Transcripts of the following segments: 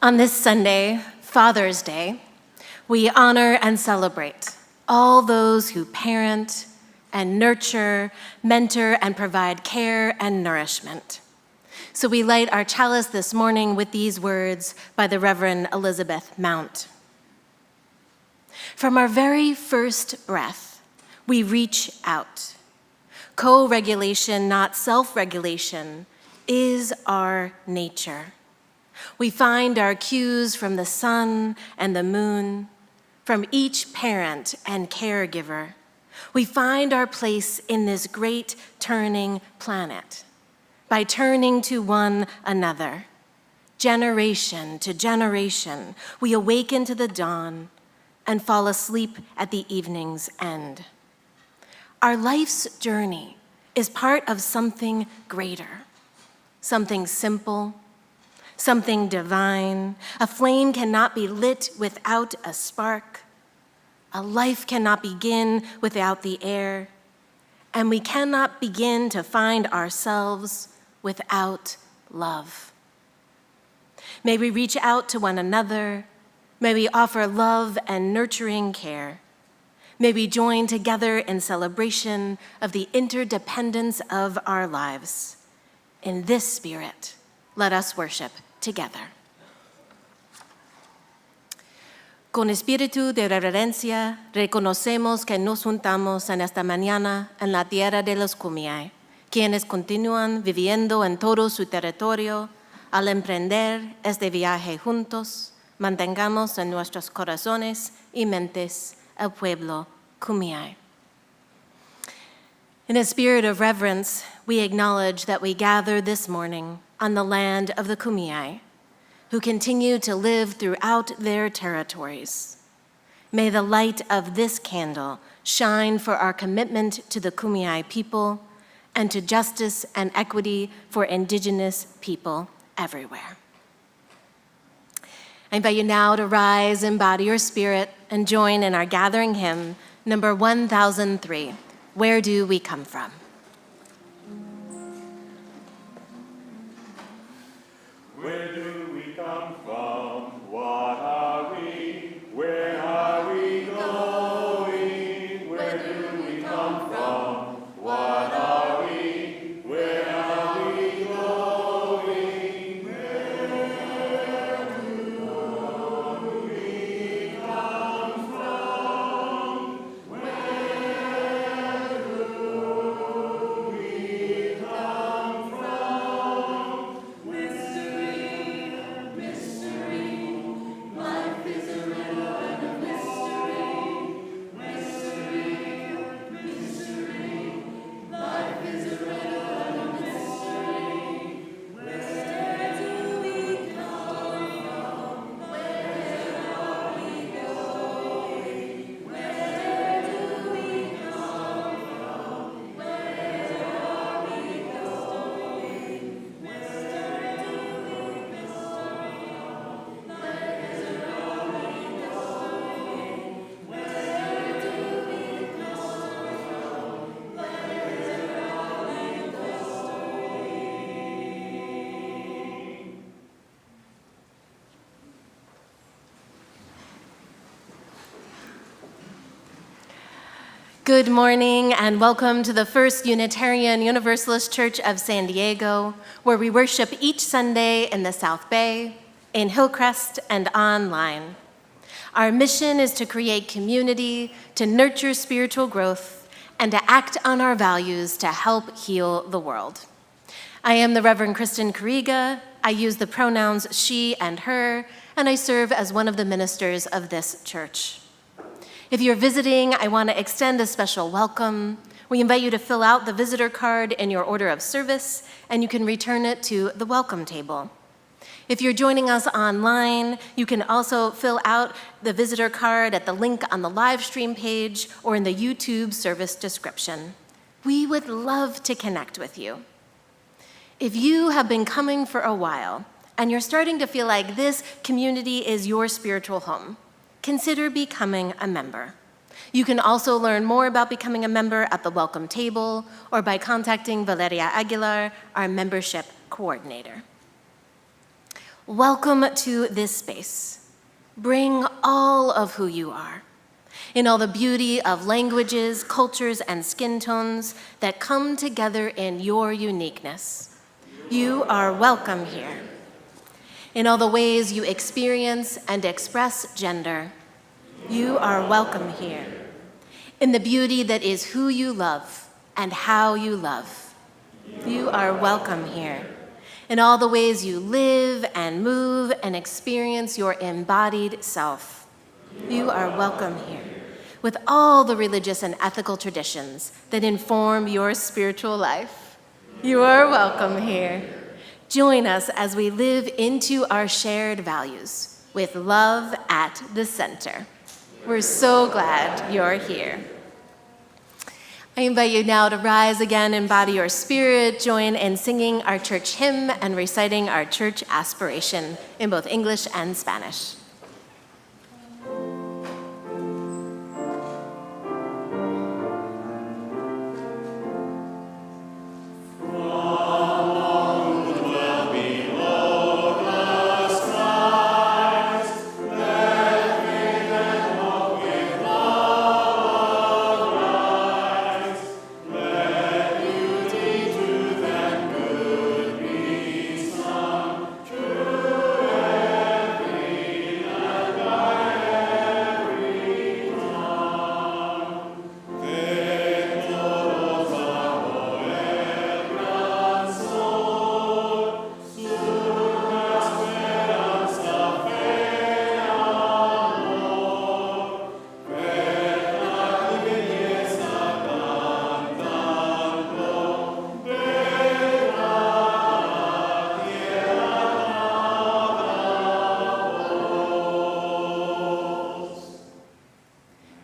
On this Sunday, Father's Day, we honor and celebrate all those who parent and nurture, mentor, and provide care and nourishment. So we light our chalice this morning with these words by the Reverend Elizabeth Mount. From our very first breath, we reach out. Co-regulation, not self-regulation, is our nature. We find our cues from the sun and the moon, from each parent and caregiver. We find our place in this great turning planet by turning to one another. Generation to generation, we awaken to the dawn and fall asleep at the evening's end. Our life's journey is part of something greater, something simple, something divine. A flame cannot be lit without a spark. A life cannot begin without the air. And we cannot begin to find ourselves without love. May we reach out to one another. May we offer love and nurturing care. May we join together in celebration of the interdependence of our lives. In this spirit, let us worship together. Con espíritu de reverencia, reconocemos que nos juntamos en esta mañana en la tierra de los Kumeyaay, quienes continúan viviendo en todo su territorio. Al emprender este viaje juntos, mantengamos en nuestros corazones y mentes el pueblo Kumeyaay. In a spirit of reverence, we acknowledge that we gather this morning on the land of the Kumeyaay, who continue to live throughout their territories. May the light of this candle shine for our commitment to the Kumeyaay people and to justice and equity for Indigenous people everywhere. I invite you now to rise, embody your spirit, and join in our gathering hymn, number 1003, Where Do We Come From? Where do we come from? What are we? Where are we going? Where do we come from? What are we? Where are we going? Where do we come from? Where do we come from? Good morning and welcome to the First Unitarian Universalist Church of San Diego, where we worship each Sunday in the South Bay, in Hillcrest, and online. Our mission is to create community, to nurture spiritual growth, and to act on our values to help heal the world. I am the Reverend Kristen Kuriga. I use the pronouns she and her, and I serve as one of the ministers of this church. If you're visiting, I want to extend a special welcome. We invite you to fill out the visitor card in your order of service, and you can return it to the welcome table. If you're joining us online, you can also fill out the visitor card at the link on the live stream page or in the YouTube service description. We would love to connect with you. If you have been coming for a while and you're starting to feel like this community is your spiritual home, consider becoming a member. You can also learn more about becoming a member at the welcome table or by contacting Valeria Aguilar, our membership coordinator. welcome to this space. Bring all of who you are, in all the beauty of languages, cultures, and skin tones that come together in your uniqueness. You are welcome here. In all the ways you experience and express gender, you are welcome here. In the beauty that is who you love and how you love, you are welcome here. In all the ways you live and move and experience your embodied self, you are welcome here. With all the religious and ethical traditions that inform your spiritual life, you are welcome here. Join us as we live into our shared values with love at the center. We're so glad you're here. I invite you now to rise again, embody your spirit, join in singing our church hymn and reciting our church aspiration in both English and Spanish.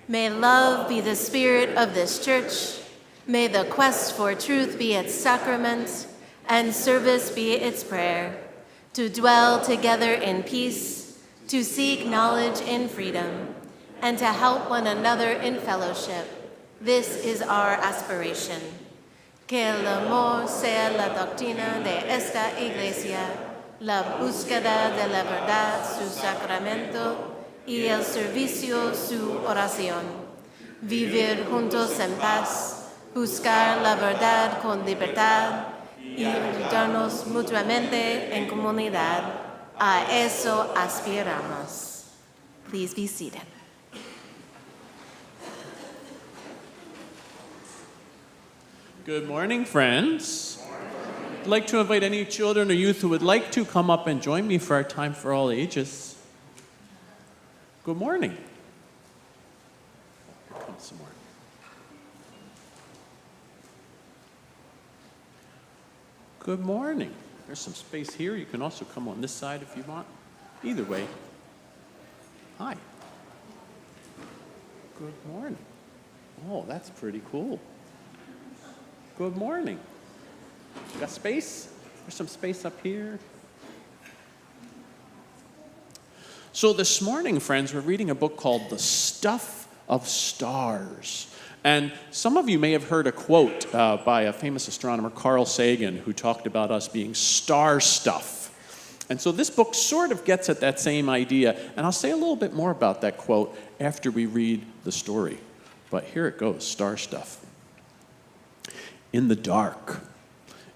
May love be the spirit of this church. May the quest for truth be its sacrament, and service be its prayer, to dwell together in peace, to seek knowledge in freedom, and to help one another in fellowship. This is our aspiration. Que el amor sea la doctrina de esta iglesia, la búsqueda de la verdad su sacramento, y el servicio su oración. Vivir juntos en paz, buscar la verdad con libertad y ayudarnos mutuamente en comunidad. A eso aspiramos. Please be seated. Good morning, friends. I'd like to invite any children or youth who would like to come up and join me for our time for all ages. Good morning. Here comes some more. Good morning. There's some space here. You can also come on this side if you want. Either way. Hi. Good morning. Oh, that's pretty cool. Good morning. Got space? There's some space up here. So this morning, friends, we're reading a book called The Stuff of Stars. And some of you may have heard a quote by a famous astronomer, Carl Sagan, who talked about us being star stuff. And so this book sort of gets at that same idea. And I'll say a little bit more about that quote after we read the story. But here it goes, star stuff. In the dark,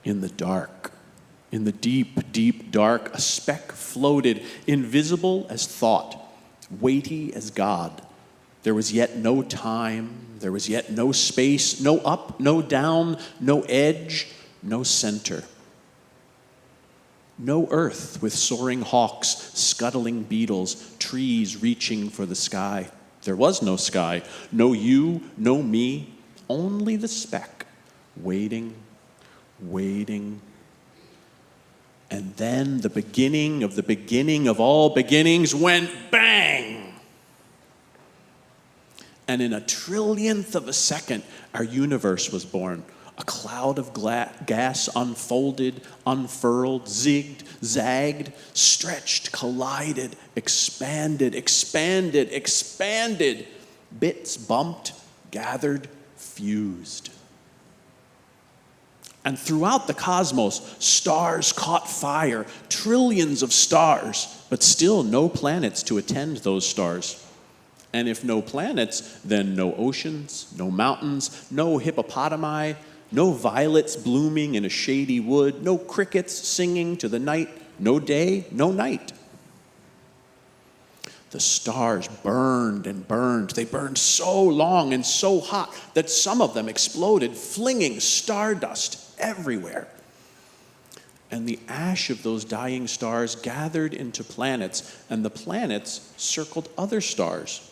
in the dark, in the deep, deep dark, a speck floated, invisible as thought, weighty as God. There was yet no time, there was yet no space, no up, no down, no edge, no center. No earth with soaring hawks, scuttling beetles, trees reaching for the sky. There was no sky, no you, no me, only the speck, waiting, waiting. And then the beginning of all beginnings went bang! And in a trillionth of a second, our universe was born. A cloud of gas unfolded, unfurled, zigged, zagged, stretched, collided, expanded, expanded, expanded. Bits bumped, gathered, fused. And throughout the cosmos, stars caught fire, trillions of stars, but still no planets to attend those stars. And if no planets, then no oceans, no mountains, no hippopotami, no violets blooming in a shady wood, no crickets singing to the night, no day, no night. The stars burned and burned. They burned so long and so hot that some of them exploded, flinging stardust everywhere. And the ash of those dying stars gathered into planets, and the planets circled other stars.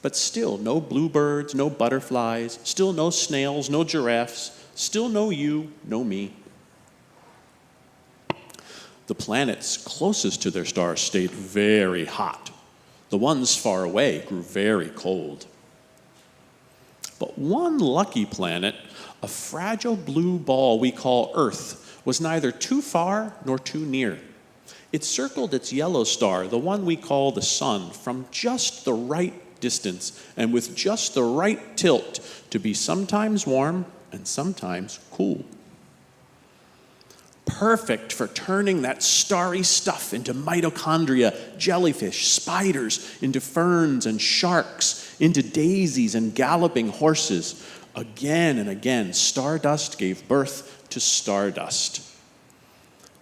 But still no bluebirds, no butterflies, still no snails, no giraffes, still no you, no me. The planets closest to their stars stayed very hot. The ones far away grew very cold. But one lucky planet, a fragile blue ball we call Earth, was neither too far nor too near. It circled its yellow star, the one we call the sun, from just the right distance and with just the right tilt to be sometimes warm and sometimes cool. Perfect for turning that starry stuff into mitochondria, jellyfish, spiders, into ferns and sharks, into daisies and galloping horses. Again and again, stardust gave birth to stardust.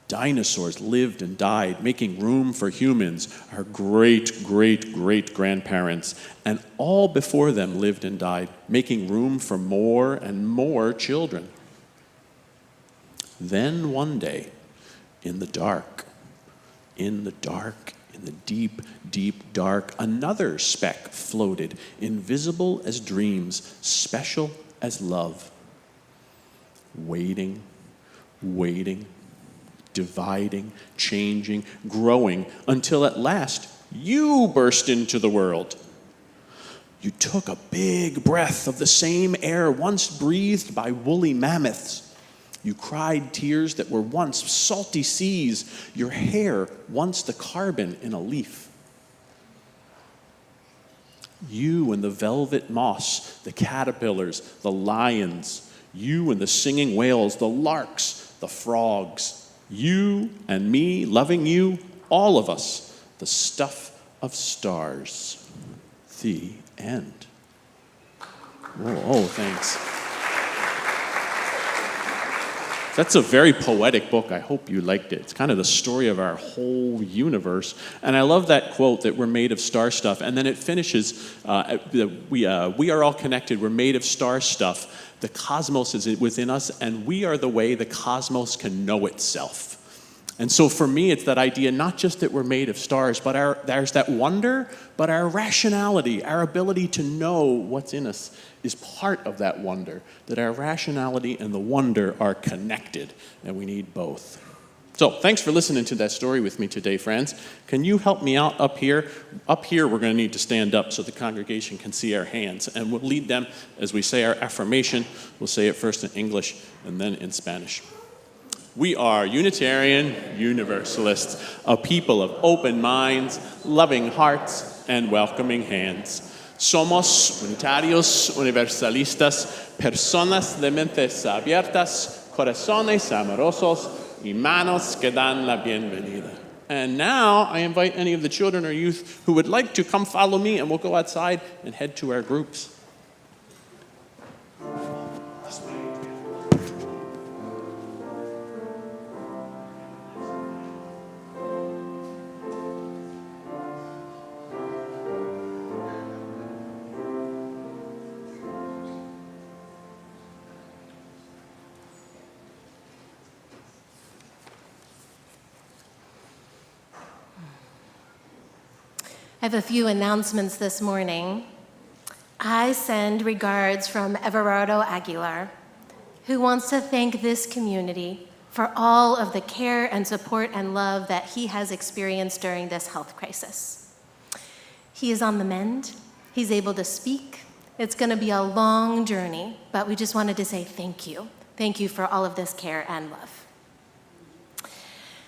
Dinosaurs lived and died, making room for humans, our great-great-great-grandparents, and all before them lived and died, making room for more and more children. Then one day, in the deep, deep dark, another speck floated, invisible as dreams, special as love. Waiting, dividing, changing, growing, until at last you burst into the world. You took a big breath of the same air once breathed by woolly mammoths. You cried tears that were once salty seas, your hair once the carbon in a leaf. You and the velvet moss, the caterpillars, the lions, you and the singing whales, the larks, the frogs, you and me loving you, all of us, the stuff of stars. The end. Oh, thanks. That's a very poetic book. I hope you liked it. It's kind of the story of our whole universe. And I love that quote that we're made of star stuff. And then it finishes, we are all connected. We're made of star stuff. The cosmos is within us, and we are the way the cosmos can know itself. And so for me, it's that idea, not just that we're made of stars, but there's that wonder, but our rationality, our ability to know what's in us is part of that wonder, that our rationality and the wonder are connected, and we need both. So thanks for listening to that story with me today, friends. Can you help me out up here? Up here, we're going to need to stand up so the congregation can see our hands, and we'll lead them as we say our affirmation. We'll say it first in English and then in Spanish. We are Unitarian Universalists, a people of open minds, loving hearts, and welcoming hands. Somos unitarios, universalistas, personas de mentes abiertas, corazones amorosos, y manos que dan la bienvenida. And now I invite any of the children or youth who would like to come follow me, and we'll go outside and head to our groups. I have a few announcements this morning. I send regards from Everardo Aguilar, who wants to thank this community for all of the care and support and love that he has experienced during this health crisis. He is on the mend. He's able to speak. It's going to be a long journey, but we just wanted to say thank you. Thank you for all of this care and love.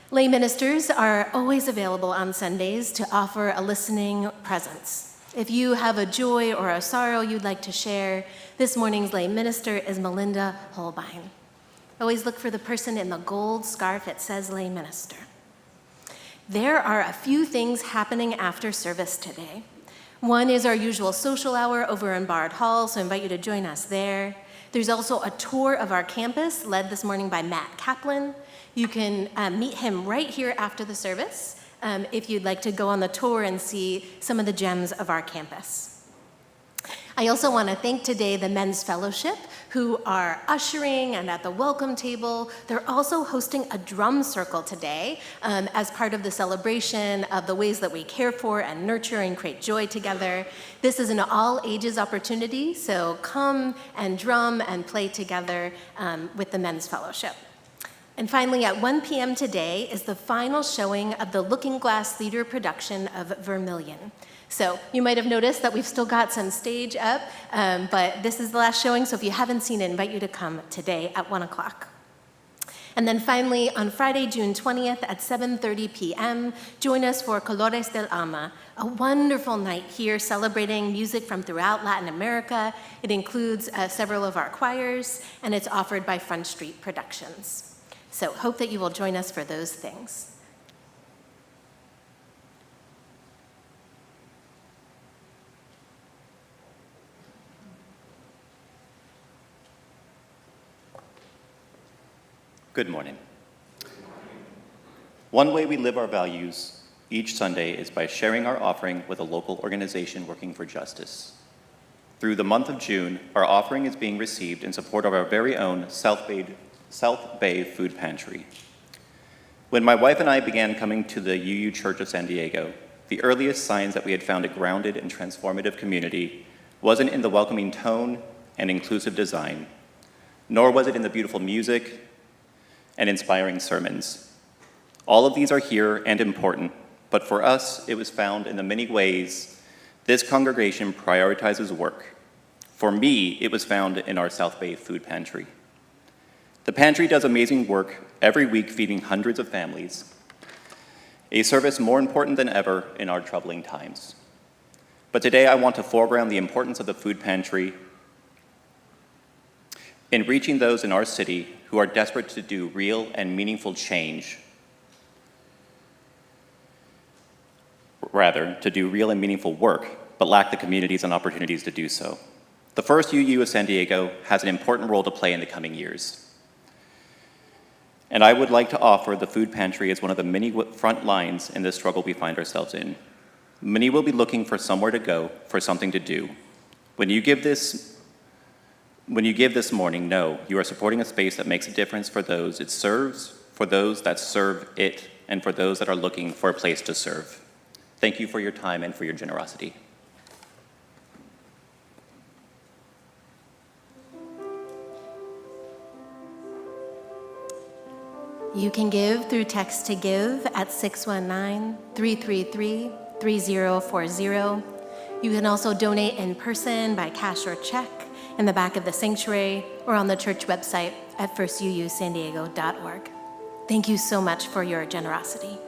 Lay ministers are always available on Sundays to offer a listening presence. If you have a joy or a sorrow you'd like to share, this morning's lay minister is Melinda Holbein. Always look for the person in the gold scarf. It says lay minister. There are a few things happening after service today. One is our usual social hour over in Bard Hall, so I invite you to join us there. There's also a tour of our campus led this morning by Matt Kaplan. You can meet him right here after the service if you'd like to go on the tour and see some of the gems of our campus. I also want to thank today the Men's Fellowship who are ushering and at the welcome table. They're also hosting a drum circle today as part of the celebration of the ways that we care for and nurture and create joy together. This is an all ages opportunity, so come and drum and play together with the Men's Fellowship. And finally, at 1 p.m. today is the final showing of the Looking Glass Theater production of Vermilion. So you might have noticed that we've still got some stage up, but this is the last showing, so if you haven't seen it, I invite you to come today at 1 o'clock. And then finally, on Friday, June 20th at 7:30 p.m., join us for Colores del Alma, a wonderful night here celebrating music from throughout Latin America. It includes several of our choirs, and it's offered by Front Street Productions. So hope that you will join us for those things. Good morning. One way we live our values each Sunday is by sharing our offering with a local organization working for justice. Through the month of June, our offering is being received in support of our very own South Bay Food Pantry. When my wife and I began coming to the UU Church of San Diego, the earliest signs that we had found a grounded and transformative community wasn't in the welcoming tone and inclusive design, nor was it in the beautiful music and inspiring sermons. All of these are here and important, but for us, it was found in the many ways this congregation prioritizes work. For me, it was found in our South Bay Food Pantry. The pantry does amazing work every week feeding hundreds of families, a service more important than ever in our troubling times. But today I want to foreground the importance of the food pantry in reaching those in our city who are desperate to do real and meaningful change, to do real and meaningful work, but lack the communities and opportunities to do so. The First UU of San Diego has an important role to play in the coming years. And I would like to offer the food pantry as one of the many front lines in this struggle we find ourselves in. Many will be looking for somewhere to go, for something to do. When you give this morning, know you are supporting a space that makes a difference for those it serves, for those that serve it, and for those that are looking for a place to serve. Thank you for your time and for your generosity. You can give through text to give at 619-333-3040. You can also donate in person by cash or check in the back of the sanctuary or on the church website at firstuusandiego.org. Thank you so much for your generosity.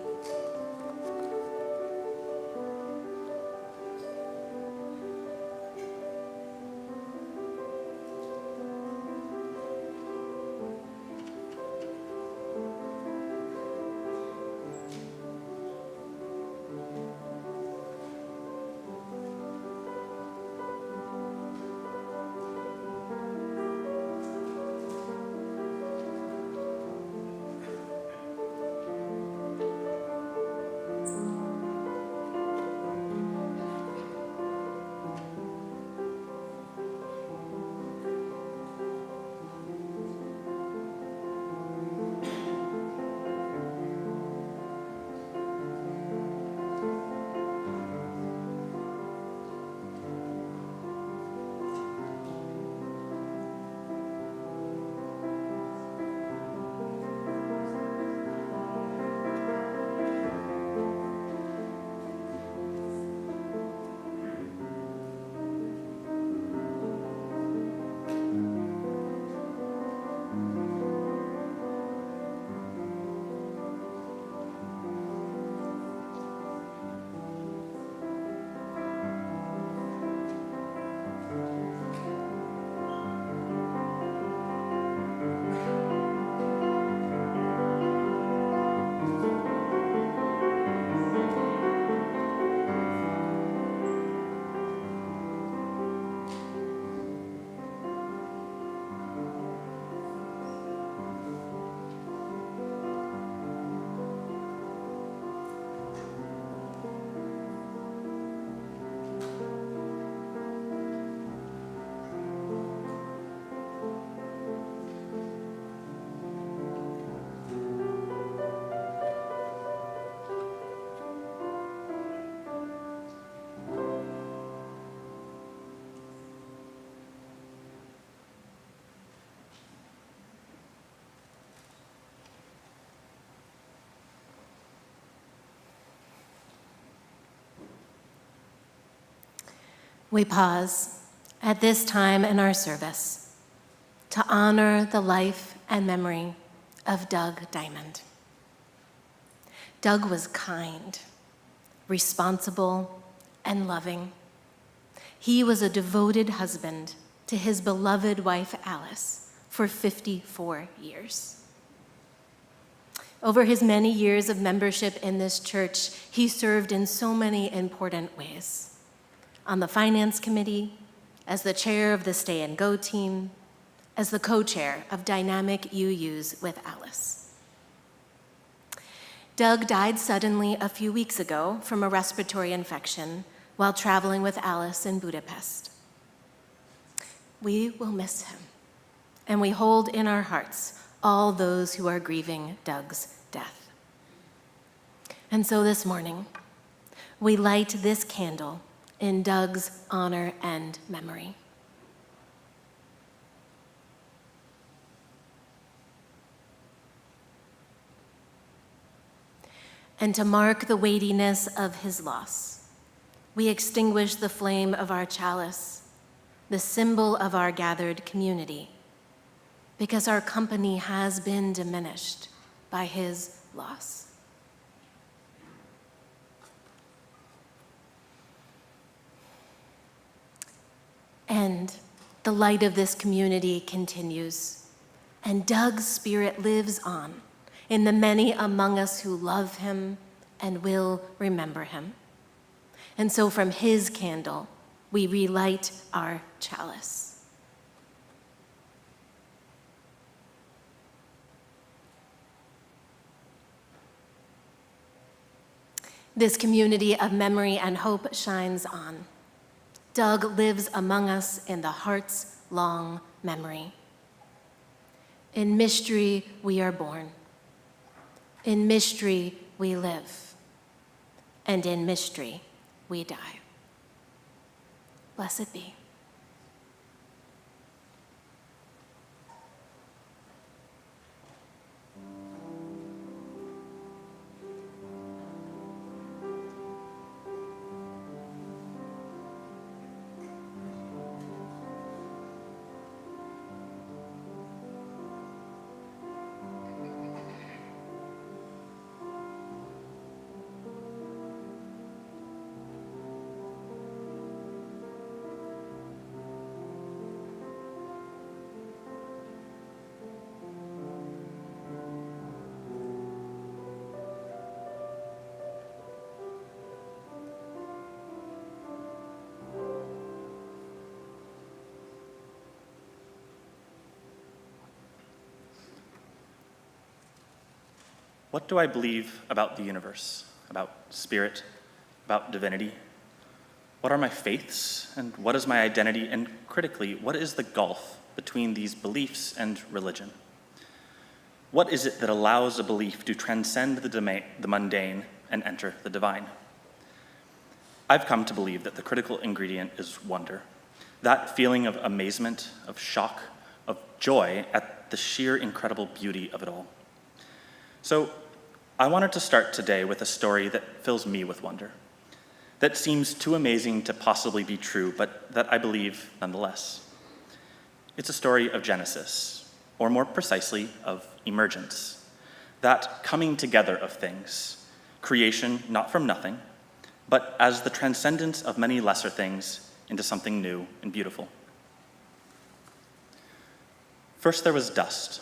We pause at this time in our service to honor the life and memory of Doug Diamond. Doug was kind, responsible, and loving. He was a devoted husband to his beloved wife, Alice, for 54 years. Over his many years of membership in this church, he served in so many important ways. On the finance committee, as the chair of the Stay and Go team, as the co-chair of Dynamic UUs with Alice. Doug died suddenly a few weeks ago from a respiratory infection while traveling with Alice in Budapest. We will miss him, and we hold in our hearts all those who are grieving Doug's death. And so this morning, we light this candle in Doug's honor and memory. And to mark the weightiness of his loss, we extinguish the flame of our chalice, the symbol of our gathered community, because our company has been diminished by his loss. And the light of this community continues, and Doug's spirit lives on in the many among us who love him and will remember him. And so from his candle, we relight our chalice. This community of memory and hope shines on. Doug lives among us in the heart's long memory. In mystery, we are born. In mystery, we live. And in mystery, we die. Blessed be. What do I believe about the universe, about spirit, about divinity? What are my faiths, and what is my identity? And critically, what is the gulf between these beliefs and religion? What is it that allows a belief to transcend the mundane and enter the divine? I've come to believe that the critical ingredient is wonder, that feeling of amazement, of shock, of joy at the sheer incredible beauty of it all. So I wanted to start today with a story that fills me with wonder, that seems too amazing to possibly be true, but that I believe nonetheless. It's a story of Genesis, or more precisely, of emergence, that coming together of things, creation not from nothing, but as the transcendence of many lesser things into something new and beautiful. First there was dust,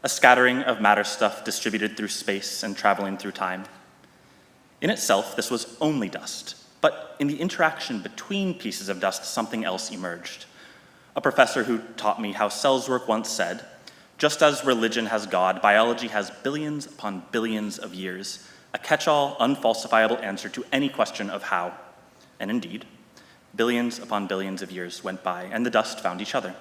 a scattering of matter stuff distributed through space and traveling through time. In itself, this was only dust, but in the interaction between pieces of dust, something else emerged. A professor who taught me how cells work once said, just as religion has God, biology has billions upon billions of years, a catch-all, unfalsifiable answer to any question of how. And indeed, billions upon billions of years went by, and the dust found each other.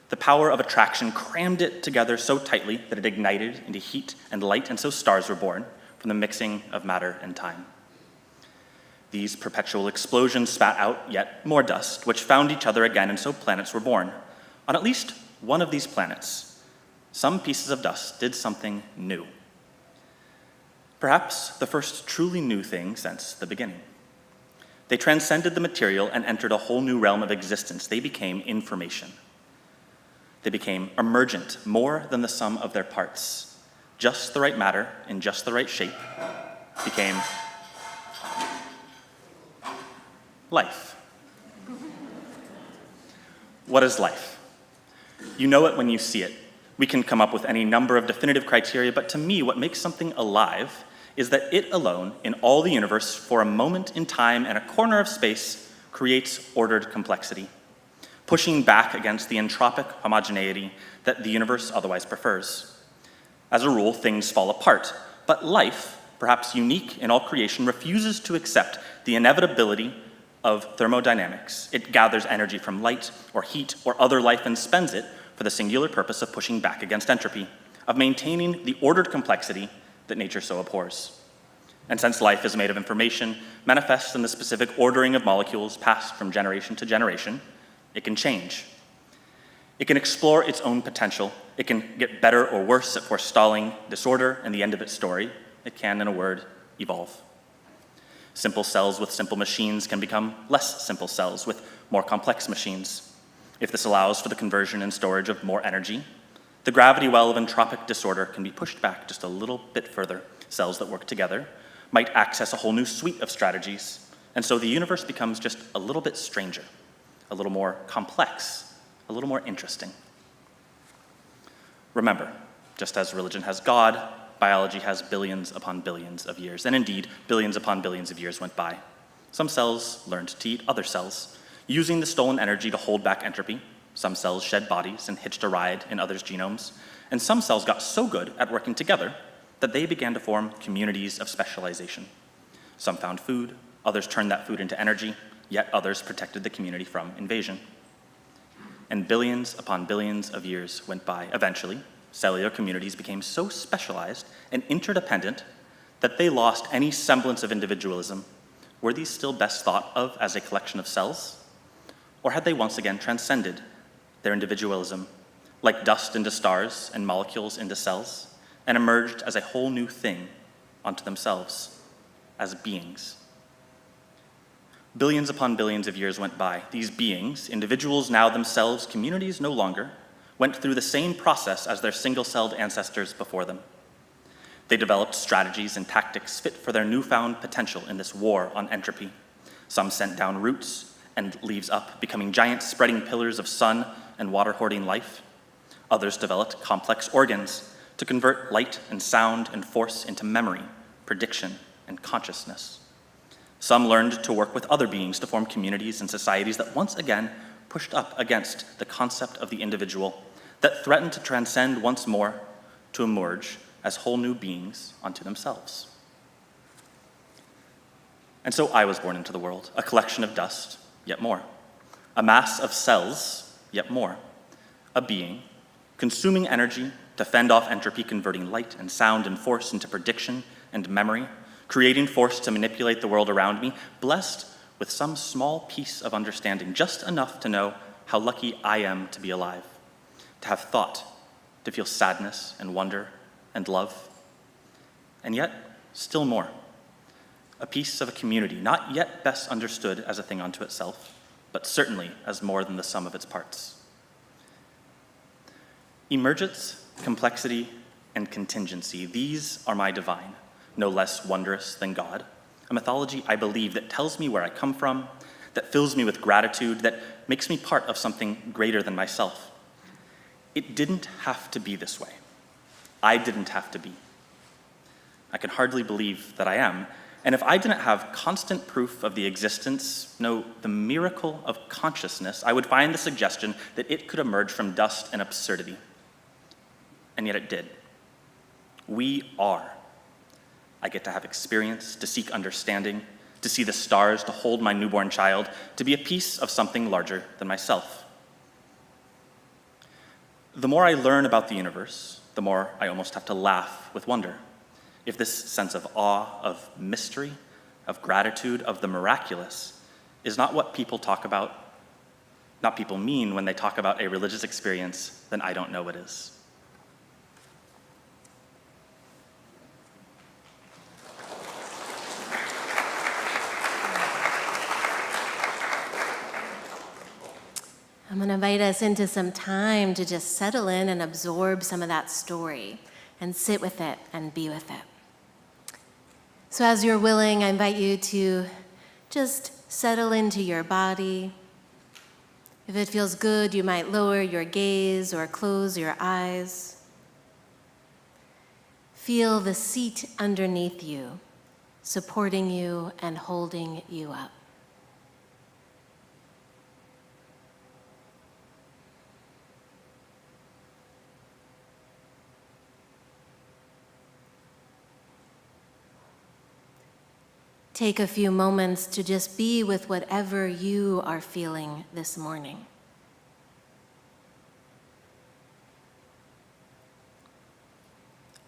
The power of attraction crammed it together so tightly that it ignited into heat and light, and so stars were born from the mixing of matter and time. These perpetual explosions spat out yet more dust, which found each other again, and so planets were born. On at least one of these planets, some pieces of dust did something new. Perhaps the first truly new thing since the beginning. They transcended the material and entered a whole new realm of existence. They became information. They became emergent, more than the sum of their parts. Just the right matter in just the right shape became life. What is life? You know it when you see it. We can come up with any number of definitive criteria, but to me, what makes something alive is that it alone, in all the universe, for a moment in time and a corner of space, creates ordered complexity, pushing back against the entropic homogeneity that the universe otherwise prefers. As a rule, things fall apart, but life, perhaps unique in all creation, refuses to accept the inevitability of thermodynamics. It gathers energy from light or heat or other life and spends it for the singular purpose of pushing back against entropy, of maintaining the ordered complexity that nature so abhors. And since life is made of information, manifests in the specific ordering of molecules passed from generation to generation, it can change. It can explore its own potential. It can get better or worse at forestalling disorder and the end of its story. It can, in a word, evolve. Simple cells with simple machines can become less simple cells with more complex machines. If this allows for the conversion and storage of more energy, the gravity well of entropic disorder can be pushed back just a little bit further. Cells that work together might access a whole new suite of strategies, and so the universe becomes just a little bit stranger, a little more complex, a little more interesting. Remember, just as religion has God, biology has billions upon billions of years, and indeed, billions upon billions of years went by. Some cells learned to eat other cells, using the stolen energy to hold back entropy. Some cells shed bodies and hitched a ride in others' genomes, and some cells got so good at working together that they began to form communities of specialization. Some found food, others turned that food into energy, yet others protected the community from invasion. And billions upon billions of years went by. Eventually, cellular communities became so specialized and interdependent that they lost any semblance of individualism. Were these still best thought of as a collection of cells? Or had they once again transcended their individualism, like dust into stars and molecules into cells, and emerged as a whole new thing onto themselves, as beings? Billions upon billions of years went by. These beings, individuals now themselves, communities no longer, went through the same process as their single-celled ancestors before them. They developed strategies and tactics fit for their newfound potential in this war on entropy. Some sent down roots and leaves up, becoming giant spreading pillars of sun and water-hoarding life. Others developed complex organs to convert light and sound and force into memory, prediction, and consciousness. Some learned to work with other beings to form communities and societies that once again pushed up against the concept of the individual, that threatened to transcend once more, to emerge as whole new beings unto themselves. And so I was born into the world, a collection of dust, yet more. A mass of cells, yet more. A being, consuming energy to fend off entropy, converting light and sound and force into prediction and memory, creating force to manipulate the world around me, blessed with some small piece of understanding, just enough to know how lucky I am to be alive, to have thought, to feel sadness and wonder and love, and yet still more. A piece of a community, not yet best understood as a thing unto itself, but certainly as more than the sum of its parts. Emergence, complexity, and contingency, these are my divine, no less wondrous than God. A mythology I believe that tells me where I come from, that fills me with gratitude, that makes me part of something greater than myself. It didn't have to be this way. I didn't have to be. I can hardly believe that I am. And if I didn't have constant proof of the existence, no, the miracle of consciousness, I would find the suggestion that it could emerge from dust and absurdity. And yet it did. We are. I get to have experience, to seek understanding, to see the stars, to hold my newborn child, to be a piece of something larger than myself. The more I learn about the universe, the more I almost have to laugh with wonder. If this sense of awe, of mystery, of gratitude, of the miraculous is not what people talk about, not people mean when they talk about a religious experience, then I don't know what is. I'm going to invite us into some time to just settle in and absorb some of that story and sit with it and be with it. So as you're willing, I invite you to just settle into your body. If it feels good, you might lower your gaze or close your eyes. Feel the seat underneath you, supporting you and holding you up. Take a few moments to just be with whatever you are feeling this morning.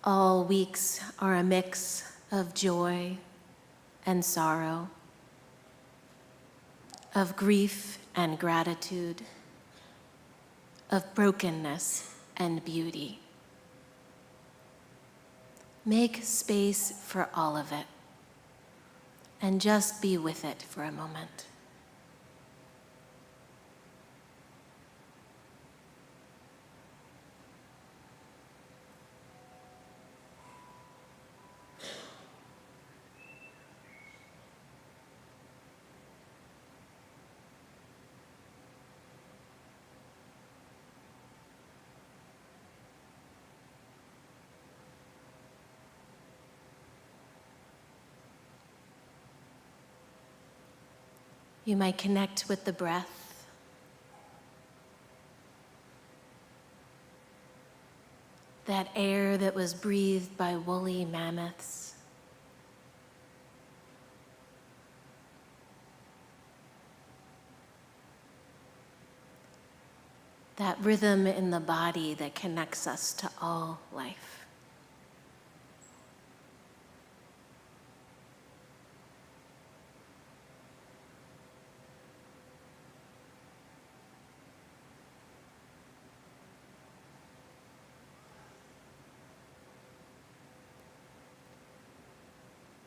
All weeks are a mix of joy and sorrow, of grief and gratitude, of brokenness and beauty. Make space for all of it, and just be with it for a moment. You might connect with the breath. That air that was breathed by woolly mammoths. That rhythm in the body that connects us to all life.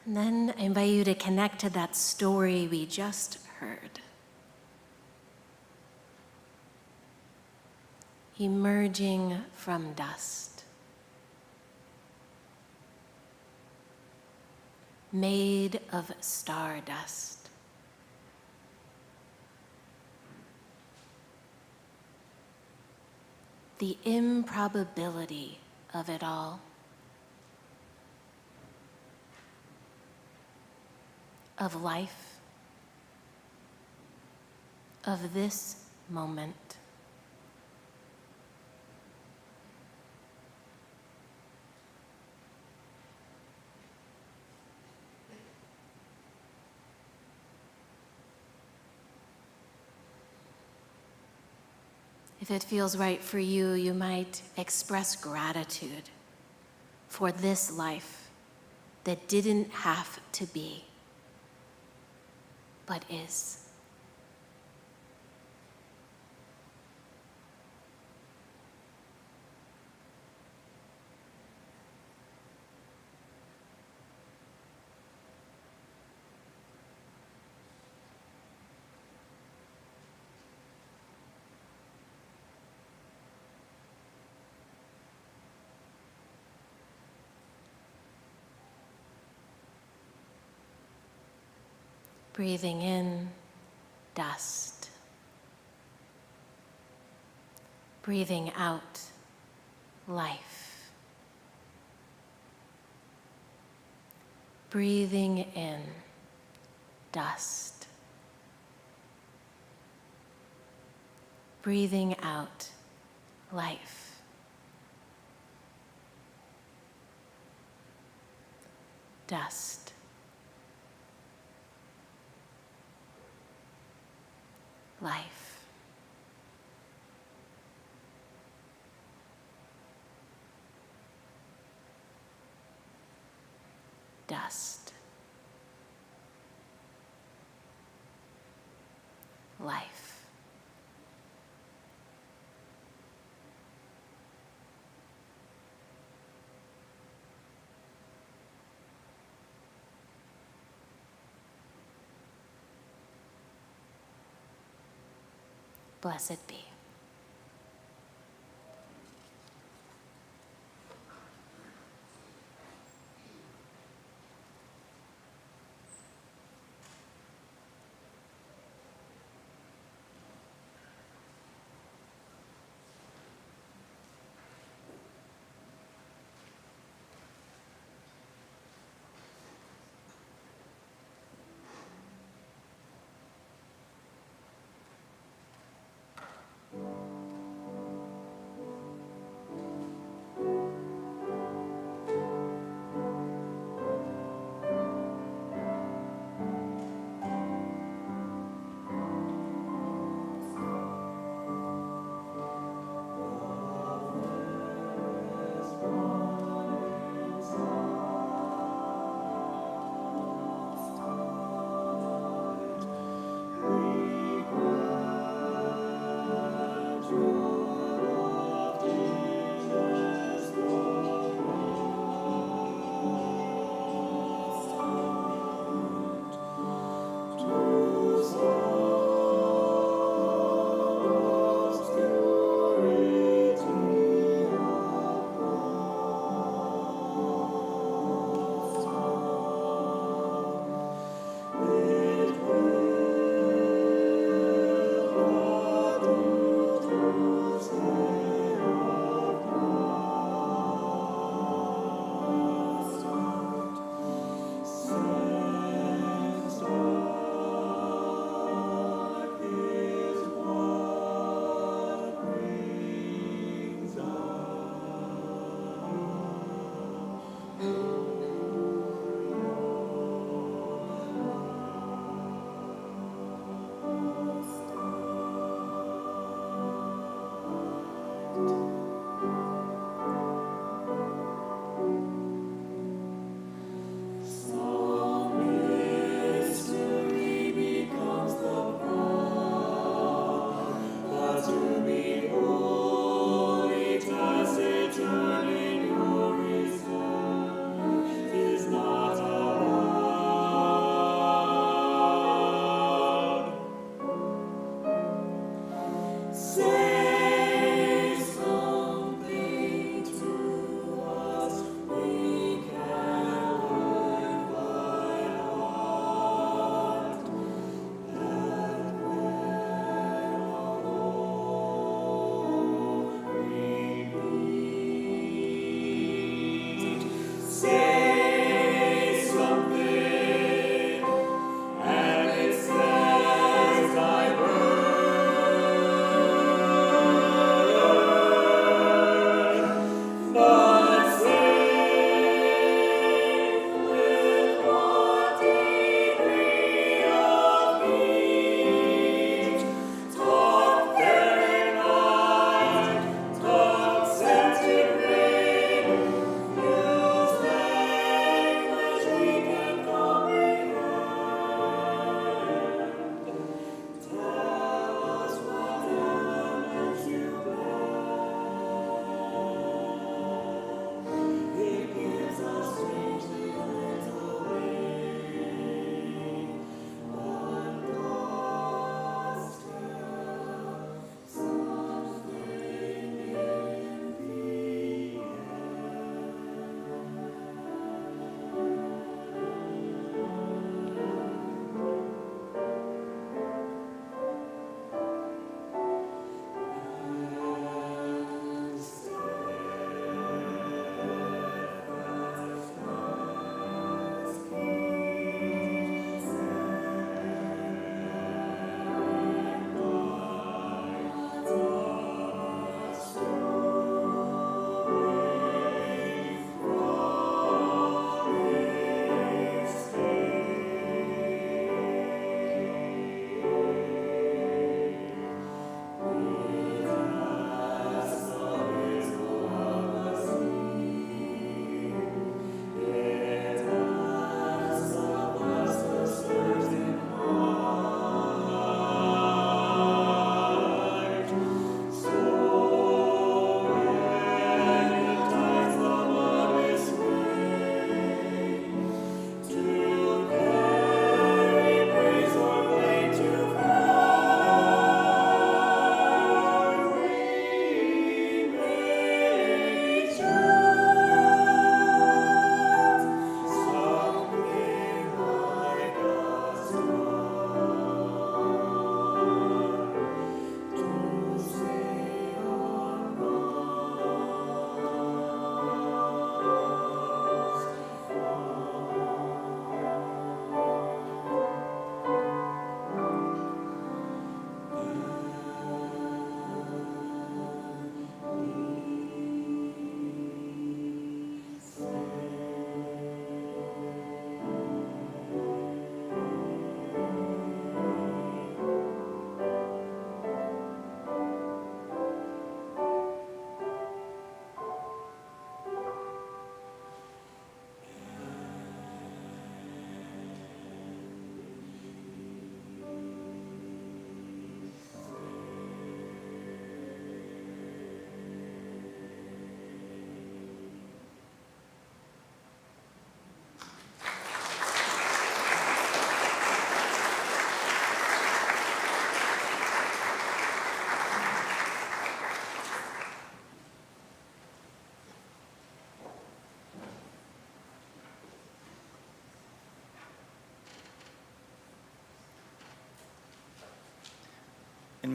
And then I invite you to connect to that story we just heard. Emerging from dust. Made of stardust. The improbability of it all. Of life, of this moment. If it feels right for you, you might express gratitude for this life that didn't have to be, but is. Breathing in, dust. Breathing out, life. Breathing in, dust. Breathing out, life. Dust. Life. Dust. Life. Blessed be.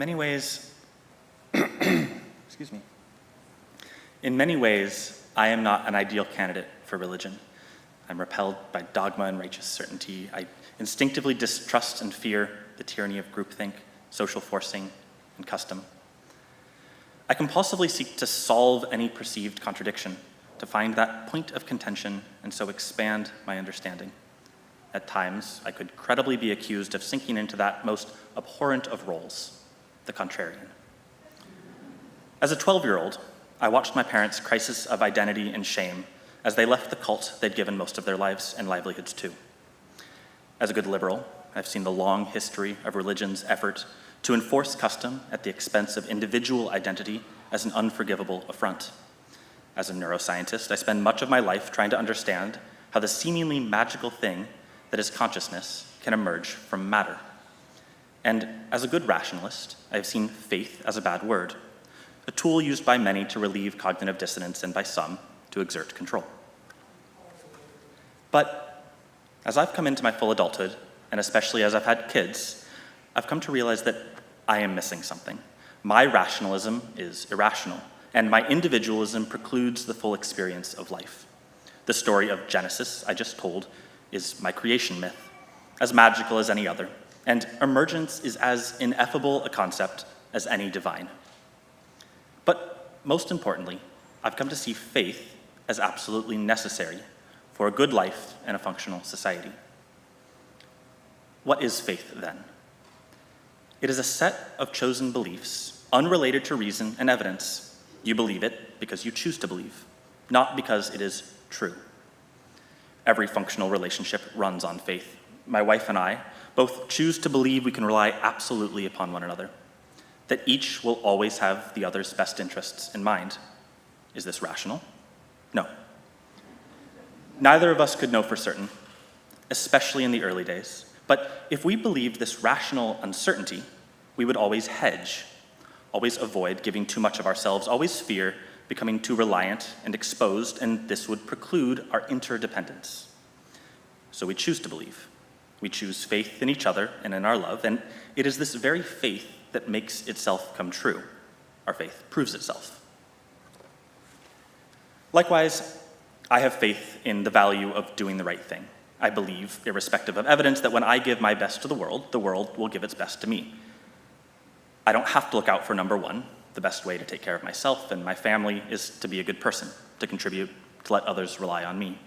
many ways, excuse me. In many ways, I am not an ideal candidate for religion. I'm repelled by dogma and righteous certainty. I instinctively distrust and fear the tyranny of groupthink, social forcing, and custom. I compulsively seek to solve any perceived contradiction, to find that point of contention and so expand my understanding. At times, I could credibly be accused of sinking into that most abhorrent of roles, the contrarian. As a 12-year-old, I watched my parents' crisis of identity and shame as they left the cult they'd given most of their lives and livelihoods to. As a good liberal, I've seen the long history of religion's effort to enforce custom at the expense of individual identity as an unforgivable affront. As a neuroscientist, I spend much of my life trying to understand how the seemingly magical thing that is consciousness can emerge from matter. And as a good rationalist, I have seen faith as a bad word, a tool used by many to relieve cognitive dissonance and by some to exert control. But as I've come into my full adulthood, and especially as I've had kids, I've come to realize that I am missing something. My rationalism is irrational, and my individualism precludes the full experience of life. The story of Genesis I just told is my creation myth, as magical as any other, and emergence is as ineffable a concept as any divine. But most importantly, I've come to see faith as absolutely necessary for a good life and a functional society. What is faith, then? It is a set of chosen beliefs, unrelated to reason and evidence. You believe it because you choose to believe, not because it is true. Every functional relationship runs on faith. My wife and I both choose to believe we can rely absolutely upon one another, that each will always have the other's best interests in mind. Is this rational? No. Neither of us could know for certain, especially in the early days. But if we believed this rational uncertainty, we would always hedge, always avoid giving too much of ourselves, always fear becoming too reliant and exposed, and this would preclude our interdependence. So we choose to believe. We choose faith in each other and in our love, and it is this very faith that makes itself come true. Our faith proves itself. Likewise, I have faith in the value of doing the right thing. I believe, irrespective of evidence, that when I give my best to the world will give its best to me. I don't have to look out for number one. The best way to take care of myself and my family is to be a good person, to contribute, to let others rely on me.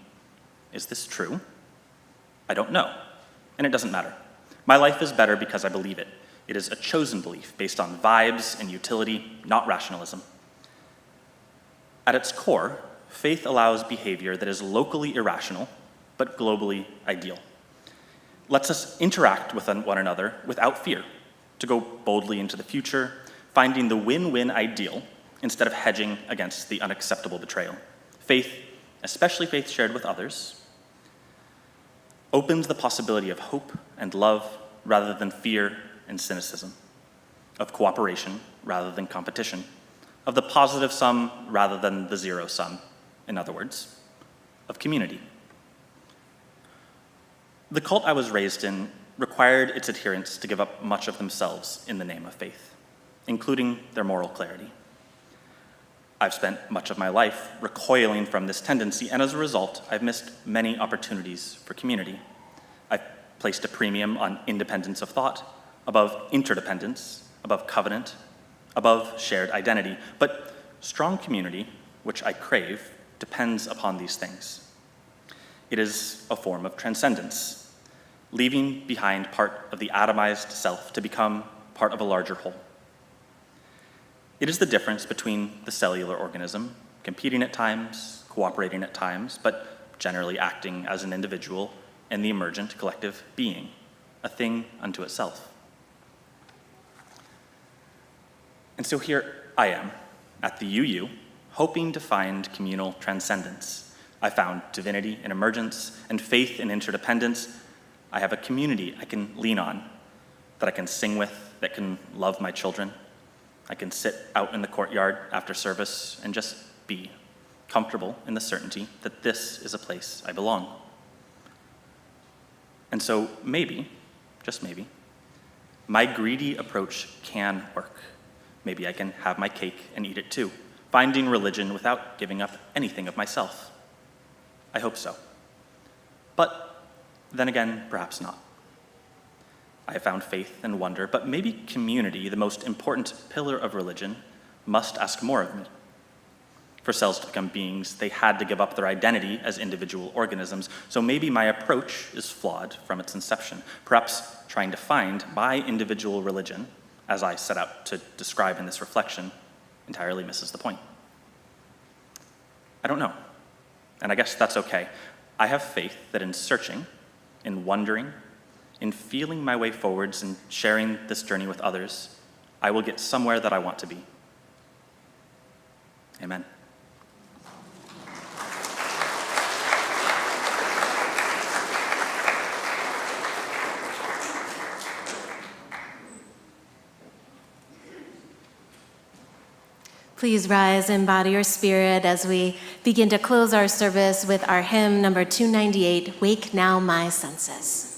Is this true? I don't know, and it doesn't matter. My life is better because I believe it. It is a chosen belief based on vibes and utility, not rationalism. At its core, faith allows behavior that is locally irrational, but globally ideal. Lets us interact with one another without fear, to go boldly into the future, finding the win-win ideal instead of hedging against the unacceptable betrayal. Faith, especially faith shared with others, opens the possibility of hope and love rather than fear and cynicism, of cooperation rather than competition, of the positive sum rather than the zero sum, in other words, of community. The cult I was raised in required its adherents to give up much of themselves in the name of faith, including their moral clarity. I've spent much of my life recoiling from this tendency, and as a result, I've missed many opportunities for community. I've placed a premium on independence of thought, above interdependence, above covenant, above shared identity. But strong community, which I crave, depends upon these things. It is a form of transcendence, leaving behind part of the atomized self to become part of a larger whole. It is the difference between the cellular organism, competing at times, cooperating at times, but generally acting as an individual, and the emergent collective being, a thing unto itself. And so here I am, at the UU, hoping to find communal transcendence. I found divinity in emergence and faith in interdependence. I have a community I can lean on, that I can sing with, that can love my children. I can sit out in the courtyard after service and just be comfortable in the certainty that this is a place I belong. And so maybe, just maybe, My greedy approach can work. Maybe I can have my cake and eat it too, finding religion without giving up anything of myself. I hope so. But then again, perhaps not. I have found faith and wonder, but maybe community, the most important pillar of religion, must ask more of me. For cells to become beings, they had to give up their identity as individual organisms, so maybe my approach is flawed from its inception. Perhaps trying to find my individual religion, as I set out to describe in this reflection, entirely misses the point. I don't know, and I guess that's okay. I have faith that in searching, in wondering, in feeling my way forwards and sharing this journey with others, I will get somewhere that I want to be. Amen. Please rise in body or spirit as we begin to close our service with our hymn number 298, Wake Now My Senses.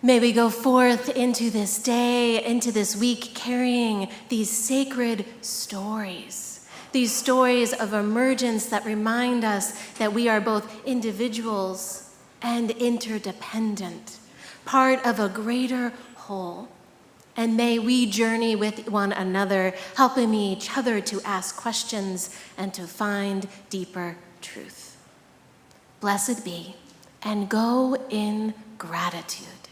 May we go forth into this day, into this week, carrying these sacred stories, these stories of emergence that remind us that we are both individuals and interdependent, part of a greater whole. And may we journey with one another, helping each other to ask questions and to find deeper truth. Blessed be, and go in gratitude.